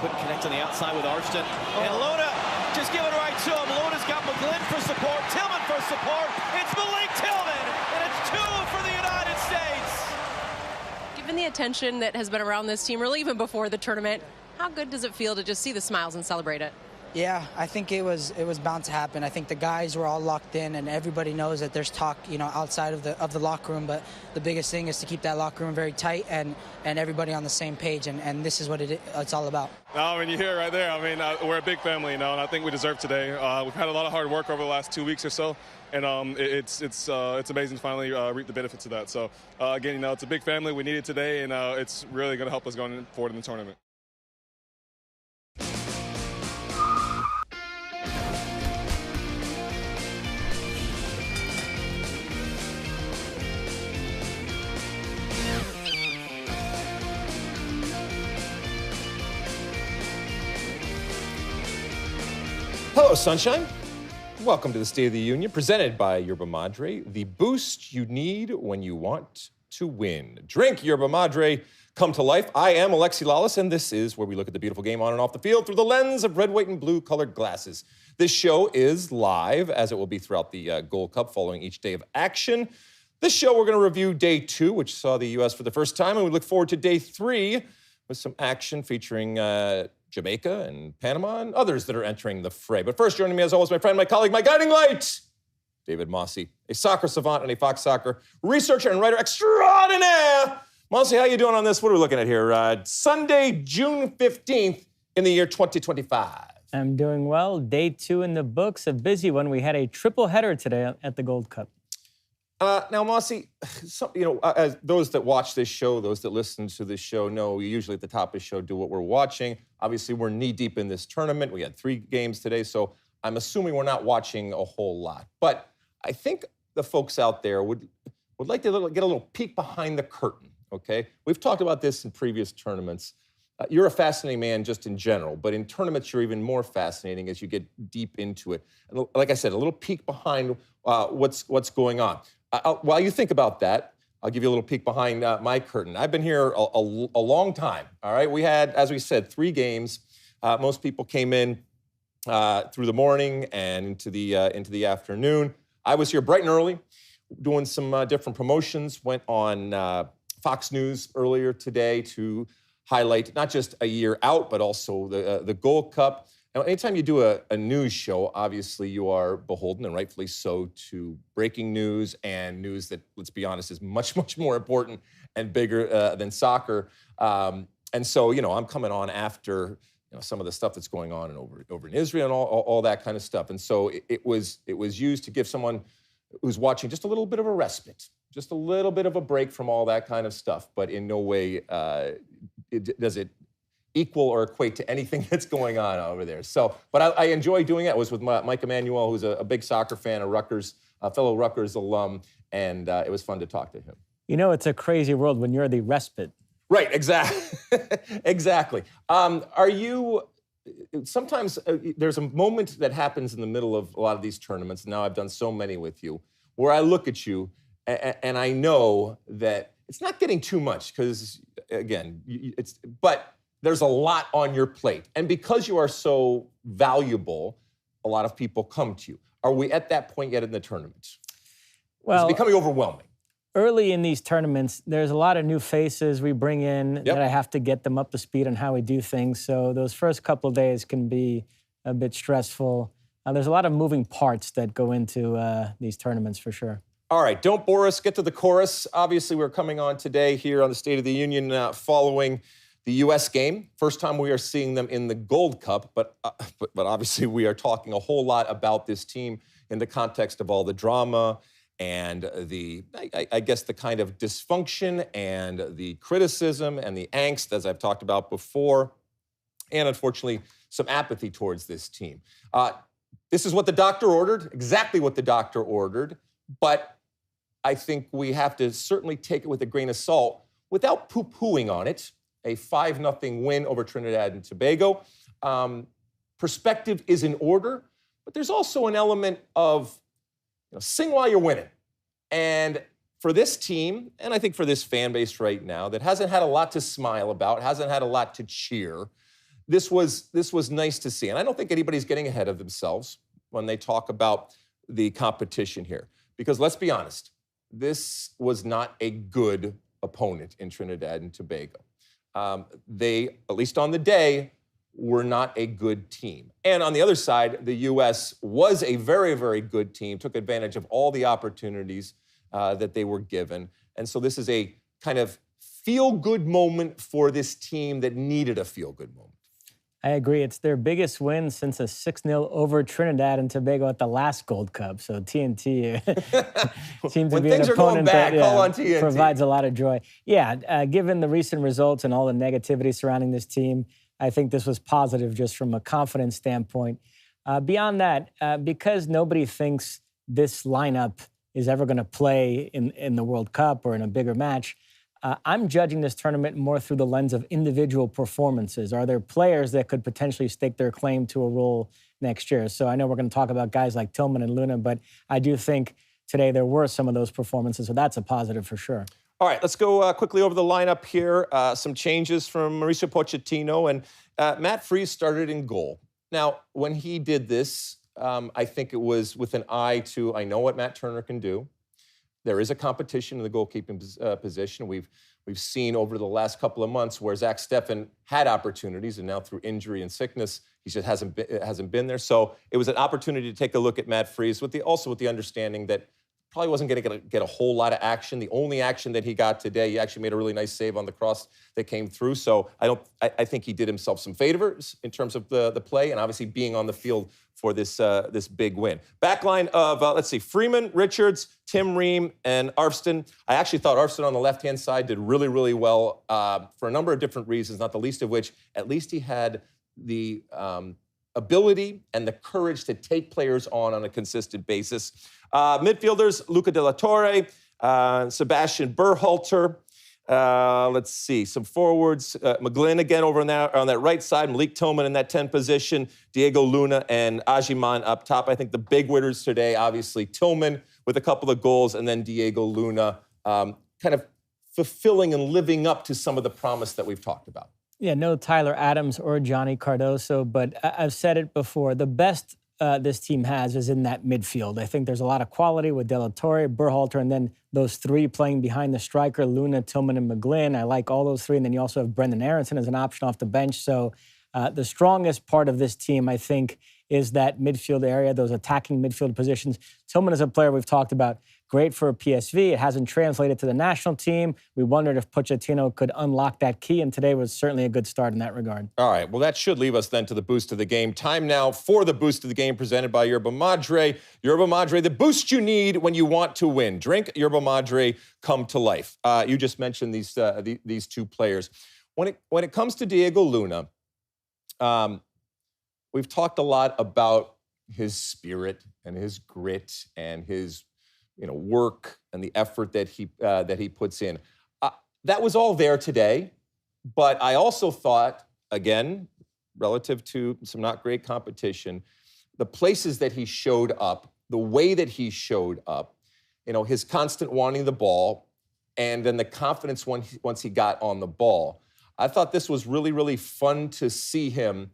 couldn't connect on the outside with Arston. And Luna just give it right to him. Luna's got McGlynn for support, Tillman for support. It's Malik Tillman, and it's 2 for the United States. Given the attention that has been around this team, really even before the tournament, how good does it feel to just see the smiles and celebrate it? Yeah, I think it was bound to happen. I think the guys were all locked in, and everybody knows that there's talk, outside of the locker room. But the biggest thing is to keep that locker room very tight and everybody on the same page. And this is what it's all about. I mean, you hear it right there. I mean, we're a big family, and I think we deserve today. We've had a lot of hard work over the last 2 weeks or so, and it's amazing to finally reap the benefits of that. So again, it's a big family. We need it today, and it's really going to help us going forward in the tournament. Hello, Sunshine. Welcome to the State of the Union, presented by Yerba Madre, the boost you need when you want to win. Drink Yerba Madre, come to life. I am Alexi Lalas, and this is where we look at the beautiful game on and off the field through the lens of red, white, and blue colored glasses. This show is live, as it will be throughout the Gold Cup, following each day of action. This show, we're going to review Day 2, which saw the U.S. for the first time, and we look forward to Day 3 with some action featuring Jamaica and Panama and others that are entering the fray. But first, joining me as always, my friend, my colleague, my guiding light, David Mosse, a soccer savant and a Fox Soccer researcher and writer extraordinaire. Mosse, how you doing on this? What are we looking at here? Sunday, June 15th in the year 2025. I'm doing well. Day 2 in the books, a busy one. We had a triple header today at the Gold Cup. Now, Mosse, as those that watch this show, those that listen to this show know we usually at the top of the show do what we're watching. Obviously, we're knee-deep in this tournament. We had 3 games today, so I'm assuming we're not watching a whole lot. But I think the folks out there would like to get a little peek behind the curtain, okay? We've talked about this in previous tournaments. You're a fascinating man just in general, but in tournaments, you're even more fascinating as you get deep into it. And like I said, a little peek behind what's going on. While you think about that, I'll give you a little peek behind my curtain. I've been here a long time, all right? We had, as we said, 3 games. Most people came in through the morning and into the afternoon. I was here bright and early doing some different promotions, went on Fox News earlier today to highlight not just a year out, but also the Gold Cup. Now, anytime you do a news show, obviously you are beholden, and rightfully so, to breaking news and news that, let's be honest, is much, much more important and bigger than soccer. And so, I'm coming on after some of the stuff that's going on over in Israel and all that kind of stuff. And so it was used to give someone who's watching just a little bit of a respite, just a little bit of a break from all that kind of stuff. But in no way does it equal or equate to anything that's going on over there. So, but I enjoy doing it. I was with Mike Emanuel, who's a big soccer fan, a fellow Rutgers alum, and it was fun to talk to him. It's a crazy world when you're the respite. Right, exactly. Exactly. Are you, sometimes there's a moment that happens in the middle of a lot of these tournaments, and now I've done so many with you, where I look at you and I know that it's not getting too much, because, again, but there's a lot on your plate. And because you are so valuable, a lot of people come to you. Are we at that point yet in the tournament? Well, it's becoming overwhelming. Early in these tournaments, there's a lot of new faces we bring in that I have to get them up to speed on how we do things. So those first couple of days can be a bit stressful. There's a lot of moving parts that go into these tournaments for sure. All right, don't bore us. Get to the chorus. Obviously, we're coming on today here on the State of the Union following the U.S. game. First time we are seeing them in the Gold Cup, but obviously we are talking a whole lot about this team in the context of all the drama and I guess the kind of dysfunction and the criticism and the angst, as I've talked about before, and unfortunately some apathy towards this team. This is what the doctor ordered, exactly what the doctor ordered, but I think we have to certainly take it with a grain of salt without poo-pooing on it. A 5-0 win over Trinidad and Tobago. Perspective is in order, but there's also an element of sing while you're winning. And for this team, and I think for this fan base right now, that hasn't had a lot to smile about, hasn't had a lot to cheer, this was nice to see. And I don't think anybody's getting ahead of themselves when they talk about the competition here. Because let's be honest, this was not a good opponent in Trinidad and Tobago. They, at least on the day, were not a good team. And on the other side, the U.S. was a very, very good team, took advantage of all the opportunities that they were given. And so this is a kind of feel-good moment for this team that needed a feel-good moment. I agree. It's their biggest win since a 6-0 over Trinidad and Tobago at the last Gold Cup. So TNT seems to be an opponent that call on TNT. Provides a lot of joy. Yeah, given the recent results and all the negativity surrounding this team, I think this was positive just from a confidence standpoint. Beyond that, because nobody thinks this lineup is ever going to play in the World Cup or in a bigger match, I'm judging this tournament more through the lens of individual performances. Are there players that could potentially stake their claim to a role next year? So I know we're going to talk about guys like Tillman and Luna, but I do think today there were some of those performances, so that's a positive for sure. All right, let's go quickly over the lineup here. Some changes from Mauricio Pochettino, and Matt Freese started in goal. Now, when he did this, I think it was with an eye to, I know what Matt Turner can do. There is a competition in the goalkeeping position. We've seen over the last couple of months where Zach Steffen had opportunities, and now through injury and sickness, he just hasn't been there. So it was an opportunity to take a look at Matt Freese, also with the understanding that probably wasn't going to get a whole lot of action. The only action that he got today, he actually made a really nice save on the cross that came through. So I think he did himself some favors in terms of the play, and obviously being on the field for this big win. Backline of, let's see, Freeman, Richards, Tim Ream, and Arfston. I actually thought Arfston on the left-hand side did really, really well for a number of different reasons, not the least of which, at least he had the ability and the courage to take players on a consistent basis. Midfielders, Luca De La Torre, Sebastian Berhalter. Let's see, some forwards. McGlynn again over on that right side. Malik Tillman in that 10 position. Diego Luna and Agyemang up top. I think the big winners today, obviously, Tillman with a couple of goals, and then Diego Luna kind of fulfilling and living up to some of the promise that we've talked about. Yeah, no Tyler Adams or Johnny Cardoso, but I've said it before. The best this team has is in that midfield. I think there's a lot of quality with De La Torre, Berhalter, and then those three playing behind the striker, Luna, Tillman, and McGlynn. I like all those three. And then you also have Brendan Aronson as an option off the bench. So the strongest part of this team, I think, is that midfield area, those attacking midfield positions. Tillman is a player we've talked about. Great for PSV. It hasn't translated to the national team. We wondered if Pochettino could unlock that key, and today was certainly a good start in that regard. All right, well, that should leave us then to the boost of the game. Time now for the boost of the game presented by Yerba Madre. Yerba Madre, the boost you need when you want to win. Drink Yerba Madre, come to life. You just mentioned these two players. When it comes to Diego Luna, we've talked a lot about his spirit and his grit and his work and the effort that he puts in. That was all there today, but I also thought, again, relative to some not great competition, the places that he showed up, the way that he showed up, his constant wanting the ball, and then the confidence once he got on the ball. I thought this was really, really fun to see him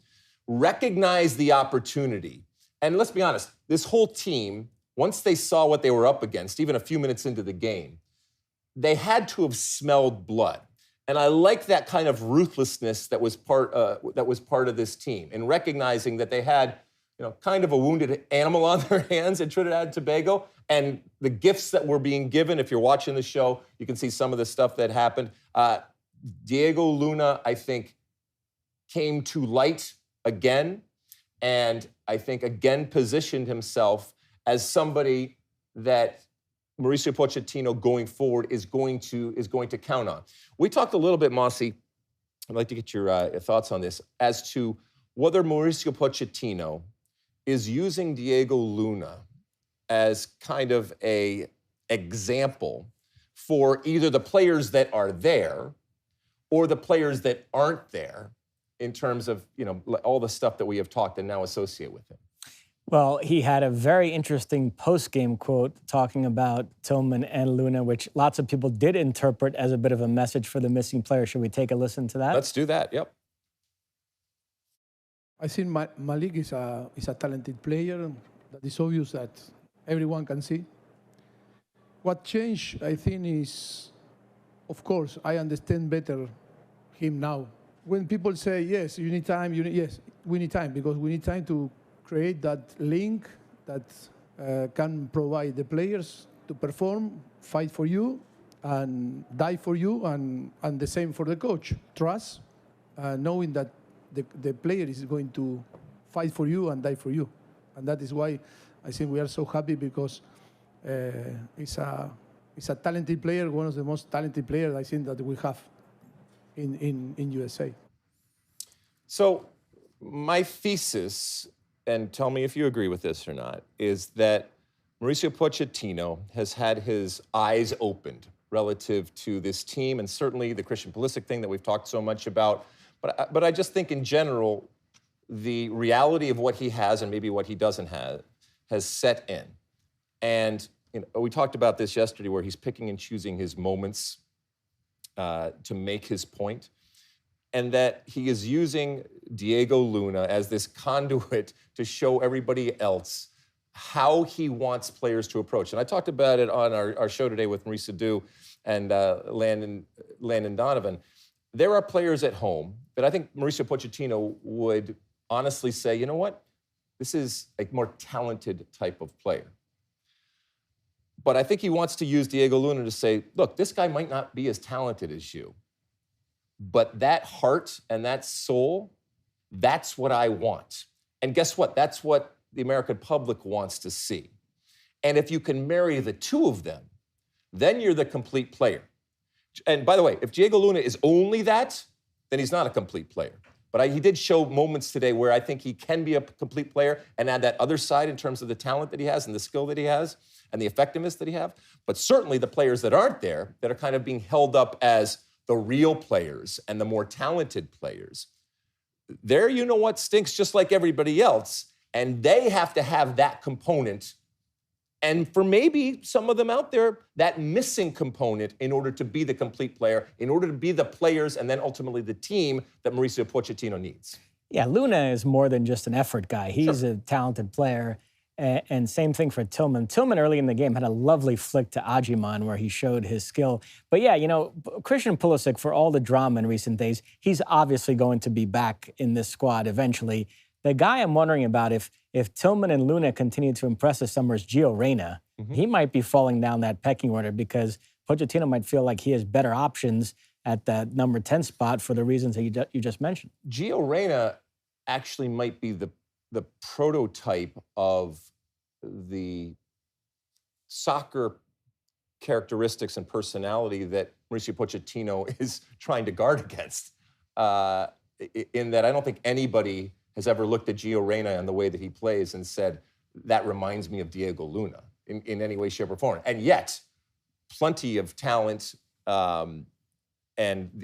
recognize the opportunity. And let's be honest, this whole team, once they saw what they were up against, even a few minutes into the game, they had to have smelled blood. And I like that kind of ruthlessness that was part of this team, in recognizing that they had, kind of a wounded animal on their hands in Trinidad and Tobago, and the gifts that were being given. If you're watching the show, you can see some of the stuff that happened. Diego Luna, I think, came to light again, and I think again positioned himself as somebody that Mauricio Pochettino going forward is going to count on. We talked a little bit, Mosse. I'd like to get your thoughts on this as to whether Mauricio Pochettino is using Diego Luna as kind of a example for either the players that are there or the players that aren't there in terms of all the stuff that we have talked and now associate with him. Well, he had a very interesting post-game quote talking about Tillman and Luna, which lots of people did interpret as a bit of a message for the missing player. Should we take a listen to that? Let's do that, yep. I think Malik is a talented player. That is obvious that everyone can see. What changed, I think, is, of course, I understand better him now. When people say, yes, you need time, yes, we need time, because we need time to create that link that can provide the players to perform, fight for you, and die for you, and the same for the coach. Trust, knowing that the player is going to fight for you and die for you. And that is why I think we are so happy, because he's a talented player, one of the most talented players I think that we have in USA. So my thesis, and tell me if you agree with this or not, is that Mauricio Pochettino has had his eyes opened relative to this team, and certainly the Christian Pulisic thing that we've talked so much about. But I just think in general, the reality of what he has and maybe what he doesn't have has set in. And we talked about this yesterday, where he's picking and choosing his moments to make his point, and that he is using Diego Luna as this conduit to show everybody else how he wants players to approach. And I talked about it on our show today with Marisa Dew and Landon Donovan. There are players at home that I think Mauricio Pochettino would honestly say, you know what? This is a more talented type of player. But I think he wants to use Diego Luna to say, look, this guy might not be as talented as you, but that heart and that soul, that's what I want. And guess what? That's what the American public wants to see. And if you can marry the two of them, then you're the complete player. And by the way, if Diego Luna is only that, then he's not a complete player. But he did show moments today where I think he can be a complete player and add that other side in terms of the talent that he has and the skill that he has and the effectiveness that he has. But certainly the players that aren't there, that are kind of being held up as the real players and the more talented players, there, you know what, stinks just like everybody else. And they have to have that component. And for maybe some of them out there, that missing component in order to be the complete player, in order to be the players and then ultimately the team that Mauricio Pochettino needs. Yeah, Luna is more than just an effort guy. He's Sure. a talented player. And same thing for Tillman. Tillman early in the game had a lovely flick to Agyemang where he showed his skill. But yeah, Christian Pulisic, for all the drama in recent days, he's obviously going to be back in this squad eventually. The guy I'm wondering about, if Tillman and Luna continue to impress this summer, is Gio Reyna. Mm-hmm. He might be falling down that pecking order because Pochettino might feel like he has better options at that number 10 spot for the reasons that you just mentioned. Gio Reyna actually might be the prototype of the soccer characteristics and personality that Mauricio Pochettino is trying to guard against. In that I don't think anybody has ever looked at Gio Reyna and the way that he plays and said, that reminds me of Diego Luna in any way, shape, or form. And yet, plenty of talent and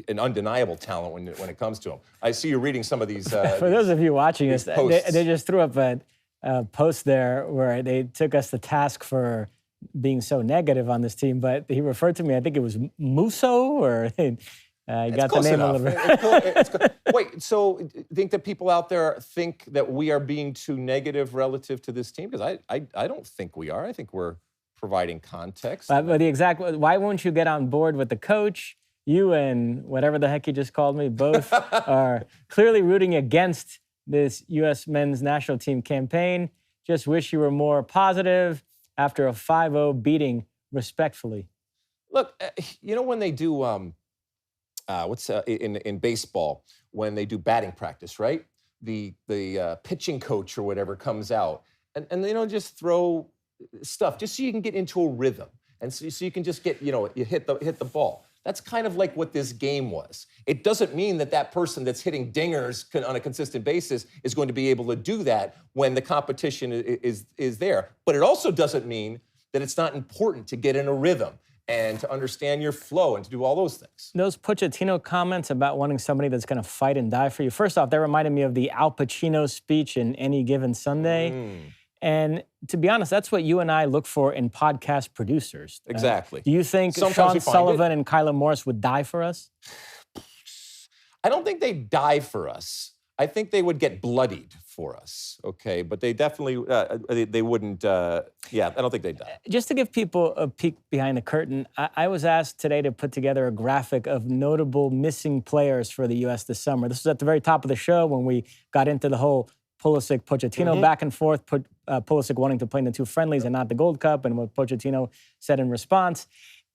an undeniable talent when it comes to him. I see you reading some of these. For those of you watching us, they just threw up a post there where they took us to task for being so negative on this team, but he referred to me, I think it was Musso, or got the name enough. a little bit. Wait, so you think that people out there think that we are being too negative relative to this team? Because I don't think we are. I think we're providing context. But why won't you get on board with the coach? You and whatever the heck you just called me, both are clearly rooting against this U.S. men's national team campaign. Just wish you were more positive after a 5-0 beating respectfully. Look, when they do, in baseball, when they do batting practice, right? The pitching coach or whatever comes out and they don't just throw stuff just so you can get into a rhythm and so you can just get, you hit the ball. That's kind of like what this game was. It doesn't mean that person that's hitting dingers on a consistent basis is going to be able to do that when the competition is there. But it also doesn't mean that it's not important to get in a rhythm and to understand your flow and to do all those things. Those Pochettino comments about wanting somebody that's going to fight and die for you, first off, that reminded me of the Al Pacino speech in Any Given Sunday. And to be honest, that's what you and I look for in podcast producers. Exactly. Do you think Sean Sullivan and Kyler Morris would die for us? I don't think they die for us. I think they would get bloodied for us, okay? But they definitely, they wouldn't, I don't think they'd die. Just to give people a peek behind the curtain, I was asked today to put together a graphic of notable missing players for the U.S. this summer. This was at the very top of the show when we got into the whole Pulisic-Pochettino back and forth, Pulisic wanting to play in the 2 friendlies and not the Gold Cup, and what Pochettino said in response.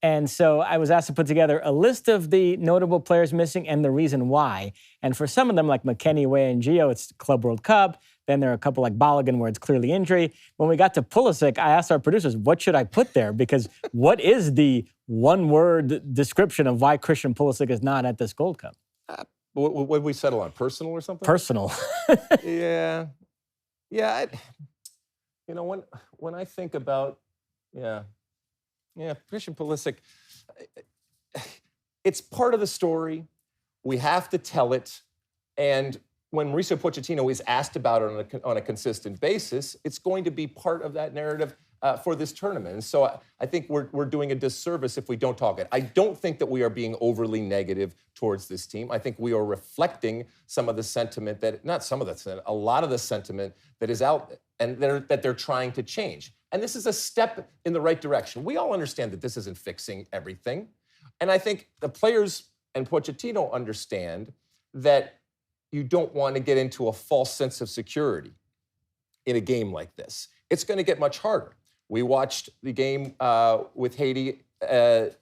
And so I was asked to put together a list of the notable players missing and the reason why. And for some of them, like McKennie, Way, and Gio, it's Club World Cup. Then there are a couple like Balogun where it's clearly injury. When we got to Pulisic, I asked our producers, what should I put there? Because what is the one-word description of why Christian Pulisic is not at this Gold Cup? What did we settle on? Personal or something? Personal. Yeah. Yeah. When I think about, Christian Pulisic, it's part of the story. We have to tell it. And when Mauricio Pochettino is asked about it on a consistent basis, it's going to be part of that narrative for this tournament. And so I think we're doing a disservice if we don't talk it. I don't think that we are being overly negative towards this team. I think we are reflecting some of the sentiment a lot of the sentiment that is out and that they're trying to change. And this is a step in the right direction. We all understand that this isn't fixing everything. And I think the players and Pochettino understand that you don't want to get into a false sense of security in a game like this. It's going to get much harder. We watched the game with Haiti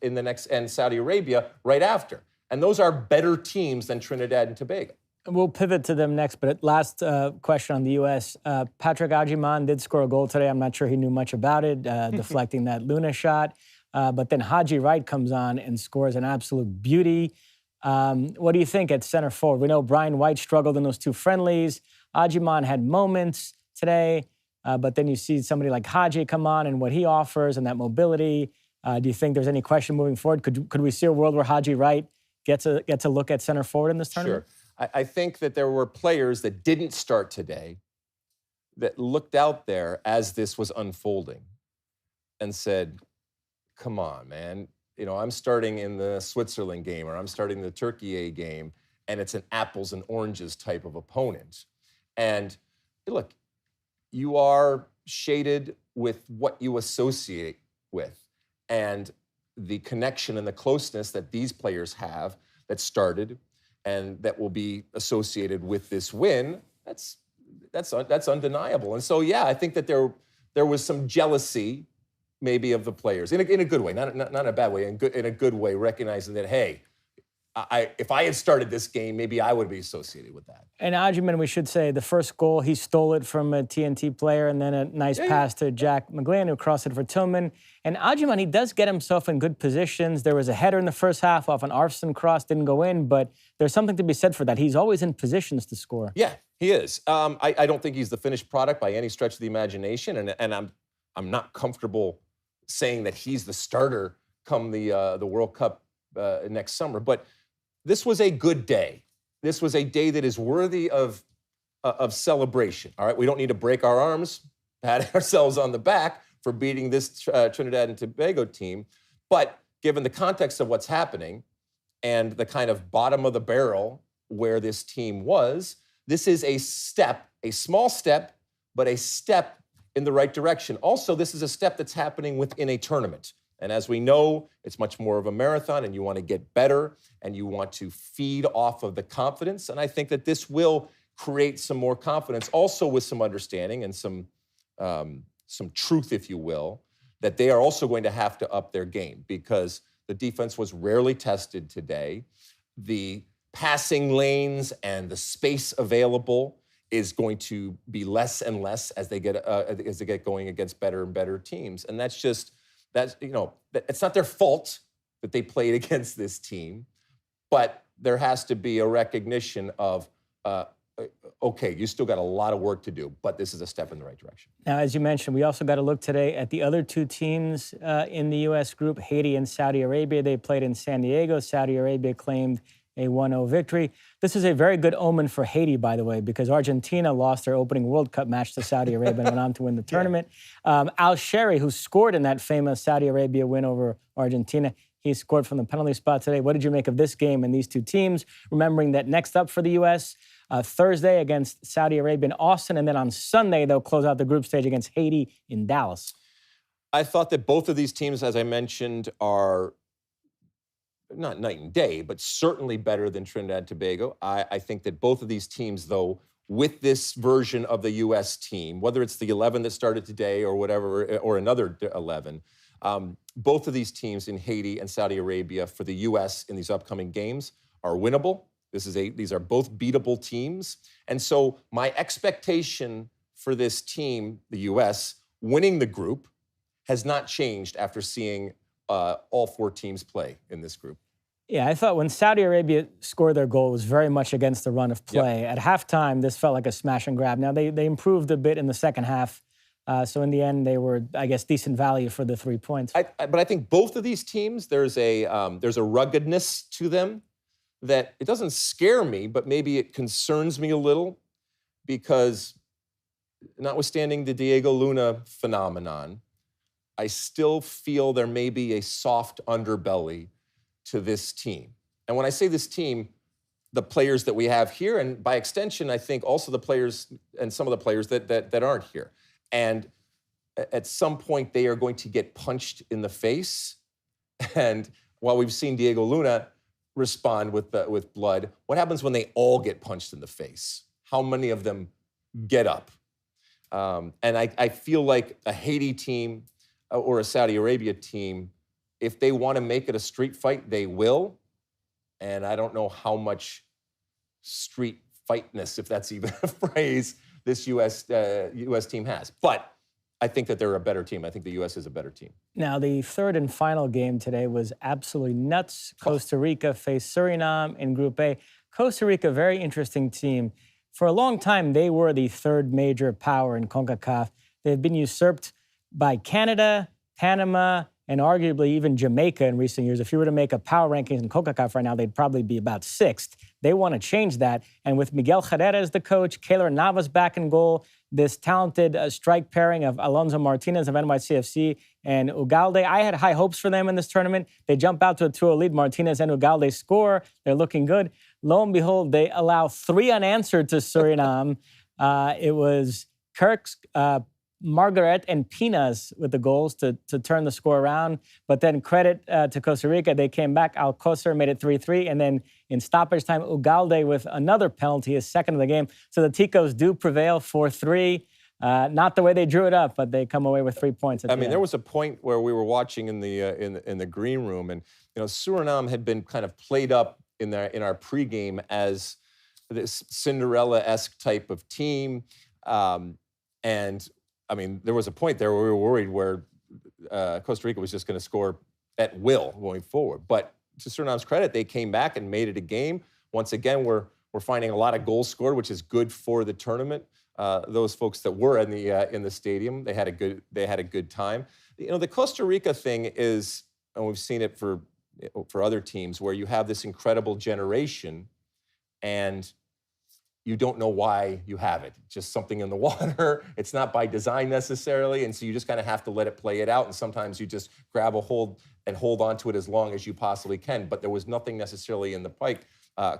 in the next, and Saudi Arabia right after. And those are better teams than Trinidad and Tobago. We'll pivot to them next, but last question on the U.S. Patrick Agyemang did score a goal today. I'm not sure he knew much about it, deflecting that Luna shot. But then Haji Wright comes on and scores an absolute beauty. What do you think at center forward? We know Brian White struggled in those 2 friendlies. Agyemang had moments today, but then you see somebody like Haji come on and what he offers and that mobility. Do you think there's any question moving forward? Could we see a world where Haji Wright gets a look at center forward in this tournament? Sure. I think that there were players that didn't start today that looked out there as this was unfolding and said, come on, man. I'm starting in the Switzerland game or I'm starting the Turkey A game, and it's an apples and oranges type of opponent. And look, you are shaded with what you associate with. And the connection and the closeness that these players have that started and that will be associated with this win, that's undeniable. And so, I think that there was some jealousy maybe of the players in a good way, not in a bad way, in a good way, recognizing that, hey, if I had started this game, maybe I would be associated with that. And Agyemang, we should say, the first goal, he stole it from a TNT player, and then a nice pass to Jack McGlynn, who crossed it for Tillman. And Agyemang, he does get himself in good positions. There was a header in the first half off an Arfson cross, didn't go in, but there's something to be said for that. He's always in positions to score. Yeah, he is. I don't think he's the finished product by any stretch of the imagination, and I'm not comfortable saying that he's the starter come the World Cup next summer, but this was a good day. This was a day that is worthy of celebration. All right, we don't need to break our arms, pat ourselves on the back for beating this Trinidad and Tobago team. But given the context of what's happening and the kind of bottom of the barrel where this team was, this is a step, a small step, but a step in the right direction. Also, this is a step that's happening within a tournament. And as we know, it's much more of a marathon, and you want to get better, and you want to feed off of the confidence. And I think that this will create some more confidence, also with some understanding and some truth, if you will, that they are also going to have to up their game because the defense was rarely tested today. The passing lanes and the space available is going to be less and less as they get going against better and better teams. And it's not their fault that they played against this team, but there has to be a recognition of, okay, you still got a lot of work to do, but this is a step in the right direction. Now, as you mentioned, we also got to look today at the other 2 teams in the U.S. group, Haiti and Saudi Arabia. They played in San Diego. Saudi Arabia claimed a 1-0 victory. This is a very good omen for Haiti, by the way, because Argentina lost their opening World Cup match to Saudi Arabia and went on to win the tournament. Al-Sheri, who scored in that famous Saudi Arabia win over Argentina, he scored from the penalty spot today. What did you make of this game and these 2 teams? Remembering that next up for the U.S., Thursday against Saudi Arabia in Austin, and then on Sunday they'll close out the group stage against Haiti in Dallas. I thought that both of these teams, as I mentioned, are not night and day, but certainly better than Trinidad Tobago. I think that both of these teams, though, with this version of the U.S. team, whether it's the 11 that started today or whatever, or another 11, both of these teams in Haiti and Saudi Arabia for the U.S. in these upcoming games are winnable. These are both beatable teams. And so my expectation for this team, the U.S., winning the group has not changed after seeing all 4 teams play in this group. Yeah, I thought when Saudi Arabia scored their goal, it was very much against the run of play. Yep. At halftime, this felt like a smash and grab. Now, they improved a bit in the second half. So in the end, they were, I guess, decent value for the 3 points. But I think both of these teams, there's a ruggedness to them that it doesn't scare me, but maybe it concerns me a little, because notwithstanding the Diego Luna phenomenon, I still feel there may be a soft underbelly to this team. And when I say this team, the players that we have here, and by extension, I think also the players and some of the players that aren't here. And at some point, they are going to get punched in the face. And while we've seen Diego Luna respond with blood, what happens when they all get punched in the face? How many of them get up? And I feel like a Haiti team or a Saudi Arabia team, if they want to make it a street fight, they will. And I don't know how much street fightness, if that's even a phrase, this U.S. team has. But I think that they're a better team. I think the U.S. is a better team. Now, the third and final game today was absolutely nuts. Costa Rica faced Suriname in Group A. Costa Rica, very interesting team. For a long time, they were the third major power in CONCACAF. They've been usurped by Canada, Panama, and arguably even Jamaica in recent years. If you were to make a power rankings in CONCACAF right now, they'd probably be about 6th. They want to change that. And with Miguel Herrera as the coach, Keylor Navas back in goal, this talented strike pairing of Alonso Martinez of NYCFC and Ugalde, I had high hopes for them in this tournament. They jump out to a 2-0 lead. Martinez and Ugalde score. They're looking good. Lo and behold, they allow 3 unanswered to Suriname. It was Kirk's, Margaret and Pinas with the goals to turn the score around. But then credit to Costa Rica. They came back. Alcocer made it 3-3. And then in stoppage time, Ugalde with another penalty, his second of the game. So the Ticos do prevail 4-3. Not the way they drew it up, but they come away with 3 points. I mean, there was a point where we were watching in the green room, and Suriname had been kind of played up in our pregame as this Cinderella-esque type of team, and I mean, there was a point there where we were worried where Costa Rica was just going to score at will going forward. But to Suriname's credit, they came back and made it a game. Once again, we're finding a lot of goals scored, which is good for the tournament. Those folks that were in the stadium, they had a good time. The Costa Rica thing is, and we've seen it for other teams, where you have this incredible generation, and you don't know why you have it. Just something in the water. It's not by design necessarily, and so you just kind of have to let it play it out, and sometimes you just grab a hold and hold on to it as long as you possibly can, but there was nothing necessarily in the pike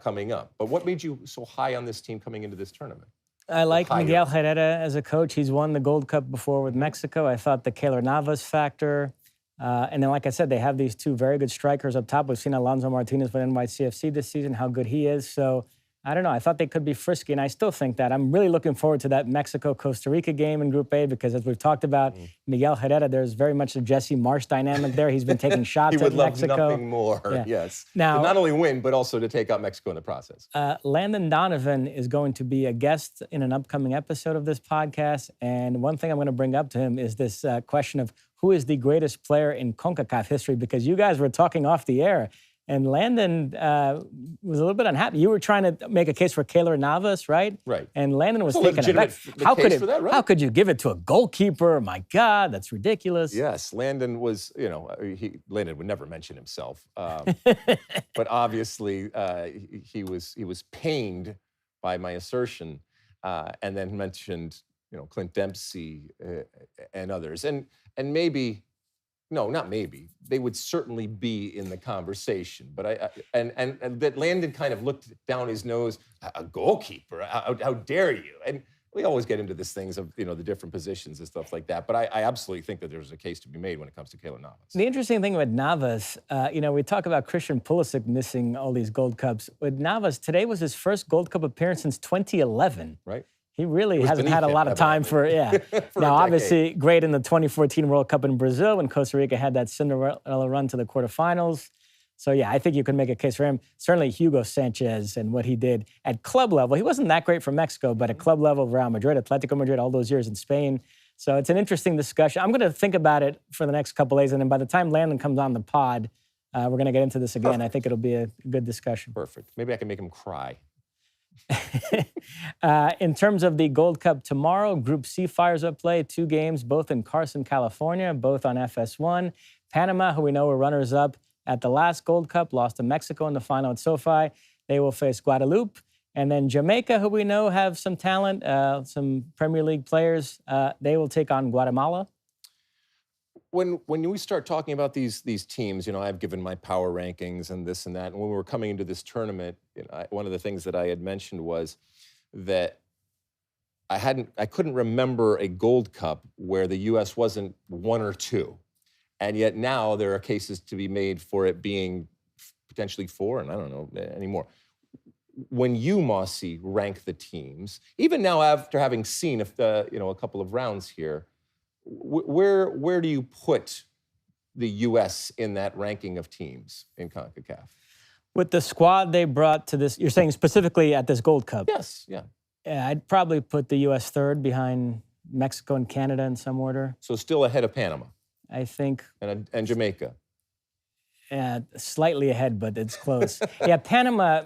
coming up. But what made you so high on this team coming into this tournament? I like Miguel Herrera as a coach. He's won the Gold Cup before with Mexico. I thought the Keylor Navas factor. And then, like I said, they have these 2 very good strikers up top. We've seen Alonso Martinez with NYCFC this season, how good he is. So I don't know. I thought they could be frisky, and I still think that. I'm really looking forward to that Mexico-Costa Rica game in Group A because, as we've talked about, Miguel Herrera, there's very much a Jesse Marsh dynamic there. He's been taking shots at Mexico. He would love nothing more, yes. Now, to not only win, but also to take out Mexico in the process. Landon Donovan is going to be a guest in an upcoming episode of this podcast, and one thing I'm going to bring up to him is this question of who is the greatest player in CONCACAF history, because you guys were talking off the air. And Landon was a little bit unhappy. You were trying to make a case for Keylor Navas, right? Right. And Landon was taken aback. How could you give it to a goalkeeper? My God, that's ridiculous. Yes, Landon was, Landon would never mention himself. But obviously, he was pained by my assertion, and then mentioned, Clint Dempsey and others. And maybe No, not maybe. They would certainly be in the conversation. But and that Landon kind of looked down his nose. A goalkeeper? How dare you? And we always get into these things of, you know, the different positions and stuff like that. But I absolutely think that there's a case to be made when it comes to Keylor Navas. The interesting thing with Navas, you know, we talk about Christian Pulisic missing all these Gold Cups. With Navas, today was his first Gold Cup appearance since 2011. Right. He really hasn't had a lot of time for now, obviously, great in the 2014 World Cup in Brazil when Costa Rica had that Cinderella run to the quarterfinals. So, yeah, I think you can make a case for him. Certainly Hugo Sanchez and what he did at club level. He wasn't that great for Mexico, but at club level, Real Madrid, Atletico Madrid, all those years in Spain. So it's an interesting discussion. I'm going to think about it for the next couple days, and then by the time Landon comes on the pod, we're going to get into this again. Perfect. I think it'll be a good discussion. Perfect. Maybe I can make him cry. In terms of the Gold Cup tomorrow, Group C fires up play, 2 games, both in Carson, California, both on FS1. Panama, who we know were runners-up at the last Gold Cup, lost to Mexico in the final at SoFi. They will face Guadeloupe. And then Jamaica, who we know have some talent, some Premier League players, they will take on Guatemala. When we start talking about these teams, you know, I've given my power rankings and this and that. And when we were coming into this tournament, you know, one of the things that I had mentioned was that I couldn't remember a Gold Cup where the U.S. wasn't 1 or 2, and yet now there are cases to be made for it being potentially 4, and I don't know anymore. When you, Mosse, rank the teams, even now after having seen a couple of rounds here, where do you put the U.S. in that ranking of teams in CONCACAF? With the squad they brought to this, you're saying specifically at this Gold Cup? Yes, yeah. Yeah, I'd probably put the U.S. third behind Mexico and Canada in some order. So still ahead of Panama? I think. And Jamaica? Slightly ahead, but it's close. Yeah, Panama,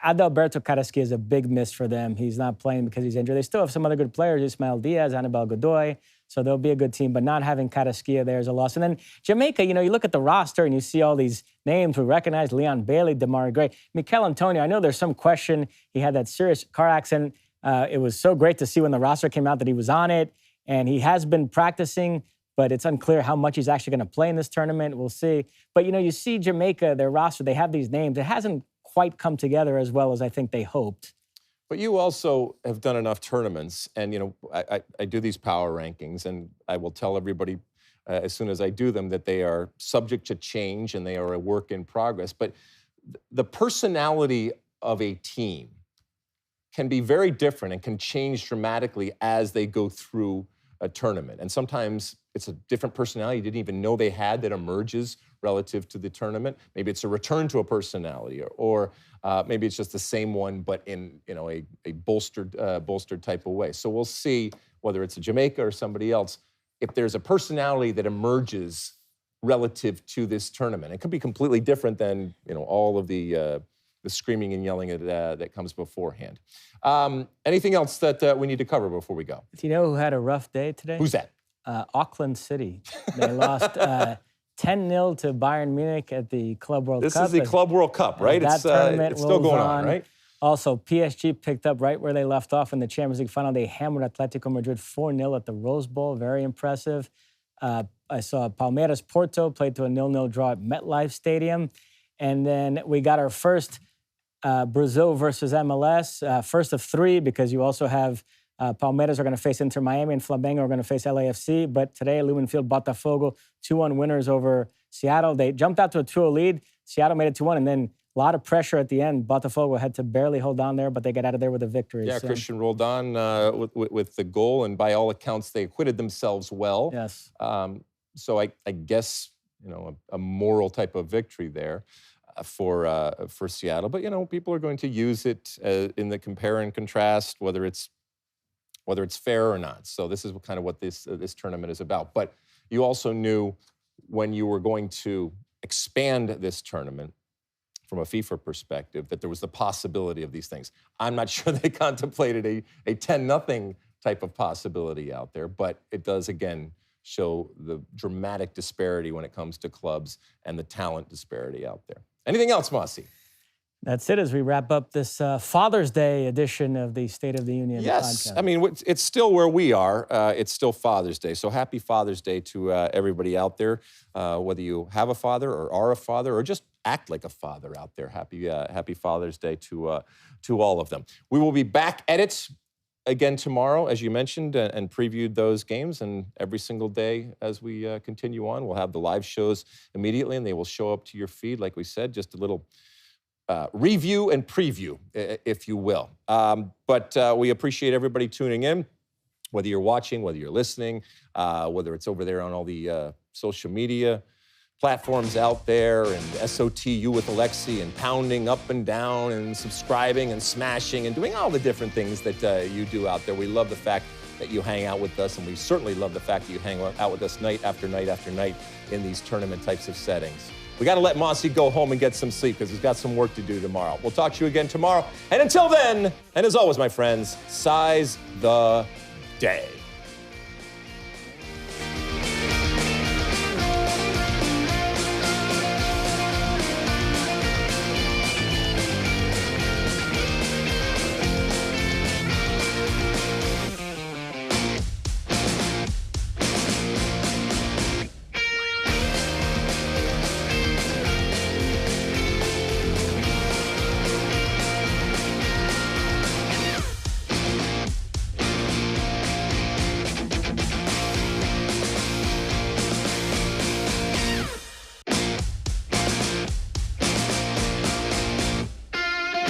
Adalberto Carrasquilla is a big miss for them. He's not playing because he's injured. They still have some other good players, Ismael Diaz, Anibal Godoy, so they'll be a good team, but not having Carrasquilla there is a loss. And then Jamaica, you know, you look at the roster and you see all these names we recognize, Leon Bailey, Damari Gray. Mikel Antonio, I know there's some question. He had that serious car accident. It was so great to see when the roster came out that he was on it, and he has been practicing, but it's unclear how much he's actually going to play in this tournament. We'll see. But, you know, you see Jamaica, their roster, they have these names. It hasn't quite come together as well as I think they hoped. But you also have done enough tournaments, and, you know, I do these power rankings, and I will tell everybody as soon as I do them that they are subject to change and they are a work in progress. But the personality of a team can be very different and can change dramatically as they go through a tournament. And sometimes it's a different personality you didn't even know they had that emerges relative to the tournament. Maybe it's a return to a personality, or maybe it's just the same one, but in, you know, a bolstered type of way. So we'll see whether it's a Jamaica or somebody else, if there's a personality that emerges relative to this tournament. It could be completely different than, you know, all of the screaming and yelling that comes beforehand. Anything else that we need to cover before we go? Do you know who had a rough day today? Who's that? Auckland City. They lost 10-0 to Bayern Munich at the Club World Cup. This is the Club World Cup, right? That tournament it's still going on, right? Also, PSG picked up right where they left off in the Champions League final. They hammered Atletico Madrid 4-0 at the Rose Bowl. Very impressive. I saw Palmeiras Porto played to a 0-0 draw at MetLife Stadium. And then we got our first Brazil versus MLS, first of 3, because you also have Palmeiras are going to face Inter Miami and Flamengo are going to face LAFC. But today, Lumen Field, Botafogo, 2-1 winners over Seattle. They jumped out to a 2-0 lead. Seattle made it 2-1, and then a lot of pressure at the end. Botafogo had to barely hold on there, but they got out of there with a victory. Yeah, so. Christian rolled on with the goal, and by all accounts, they acquitted themselves well. Yes. So I guess, you know, a moral type of victory there for Seattle. But, you know, people are going to use it in the compare and contrast, whether it's fair or not. So this is kind of what this tournament is about. But you also knew when you were going to expand this tournament from a FIFA perspective that there was the possibility of these things. I'm not sure they contemplated a 10-0 type of possibility out there, but it does, again, show the dramatic disparity when it comes to clubs and the talent disparity out there. Anything else, Mosse? That's it as we wrap up this Father's Day edition of the State of the Union Yes, podcast. I mean, it's still where we are. It's still Father's Day. So happy Father's Day to everybody out there, whether you have a father or are a father or just act like a father out there. Happy Father's Day to all of them. We will be back at it again tomorrow, as you mentioned, and previewed those games. And every single day as we continue on, we'll have the live shows immediately, and they will show up to your feed, like we said, just a little review and preview, if you will. But we appreciate everybody tuning in, whether you're watching, whether you're listening, whether it's over there on all the social media platforms out there, and SOTU with Alexi, and pounding up and down, and subscribing and smashing and doing all the different things that you do out there. We love the fact that you hang out with us, and we certainly love the fact that you hang out with us night after night after night in these tournament types of settings. We got to let Mosse go home and get some sleep because he's got some work to do tomorrow. We'll talk to you again tomorrow. And until then, and as always, my friends, size the day.